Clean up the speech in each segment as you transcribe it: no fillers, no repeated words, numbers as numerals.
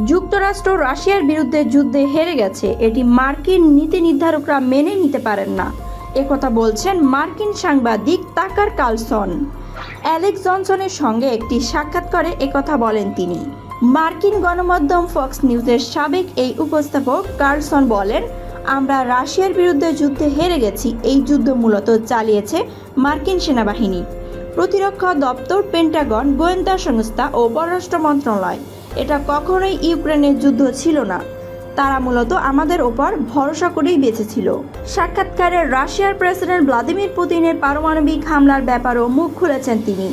যুক্তরাষ্ট্র রাশিয়ার বিরুদ্ধে যুদ্ধে হেরে গেছে, এটি মার্কিন নীতি নির্ধারকরা মেনে নিতে পারেন না। একথা বলছেন মার্কিন সাংবাদিক টাকার কার্লসন। অ্যালেক্স জনসনের সঙ্গে একটি সাক্ষাৎকারে একথা বলেন তিনি। মার্কিন গণমাধ্যম ফক্স নিউজের সাবেক এই উপস্থাপক কার্লসন বলেন, আমরা রাশিয়ার বিরুদ্ধে যুদ্ধে হেরে গেছি। এই যুদ্ধ মূলত চালিয়েছে মার্কিন সেনাবাহিনী, প্রতিরক্ষা দপ্তর, পেন্টাগন, গোয়েন্দা সংস্থা ও পররাষ্ট্র মন্ত্রণালয়। এটা কখনোই ইউক্রেনের যুদ্ধ ছিল না। তারা মূলত আমাদের ওপর ভরসা করেই বেঁচেছিল। সাক্ষাৎকারে রাশিয়ার প্রেসিডেন্ট ভ্লাদিমির পুতিনের পারমাণবিক হামলার ব্যাপারেও মুখ খুলেছেন তিনি।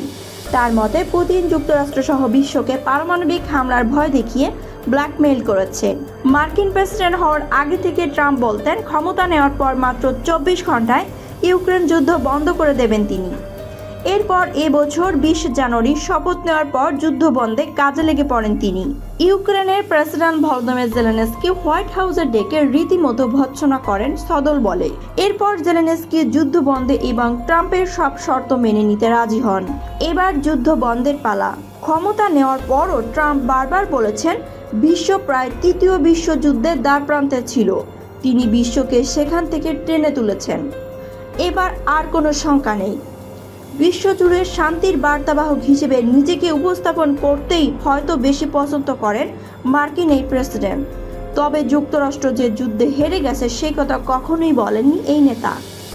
তার মতে, পুতিন যুক্তরাষ্ট্রসহ বিশ্বকে পারমাণবিক হামলার ভয় দেখিয়ে ব্ল্যাকমেইল করেছে। মার্কিন প্রেসিডেন্ট হওয়ার আগে থেকে ট্রাম্প বলতেন, ক্ষমতা নেওয়ার পর মাত্র 24 ঘন্টায় ইউক্রেন যুদ্ধ বন্ধ করে দেবেন তিনি। এরপর এবছর 20 জানুয়ারি শপথ নেওয়ার পর যুদ্ধ বন্ধে কাজে লেগে পড়েন তিনি। ইউক্রেনের প্রেসিডেন্ট ভলোদিমির জেলেনস্কি হোয়াইট হাউসে ডেকে রীতিমতো ভৎসনা করেন সদল বলে। এরপর জেলেনস্কি যুদ্ধ বন্ধে এবং ট্রাম্পের সব শর্ত মেনে নিতে রাজি হন। এবার যুদ্ধ বন্ধের পালা। ক্ষমতা নেওয়ার পরও ট্রাম্প বারবার বলেছেন, বিশ্ব প্রায় তৃতীয় বিশ্বযুদ্ধের দ্বারপ্রান্তে ছিল। তিনি বিশ্বকে সেখান থেকে টেনে তুলেছেন। এবার আর কোনো শঙ্কা নেই। বিশ্বজুড়ে শান্তির বার্তাবাহক হিসেবে নিজেকে উপস্থাপন করতেই হয়তো বেশি পছন্দ করেন মার্কিন এই প্রেসিডেন্ট। তবে যুক্তরাষ্ট্র যে যুদ্ধে হেরে গেছে সে কথা কখনোই বলেননি এই নেতা।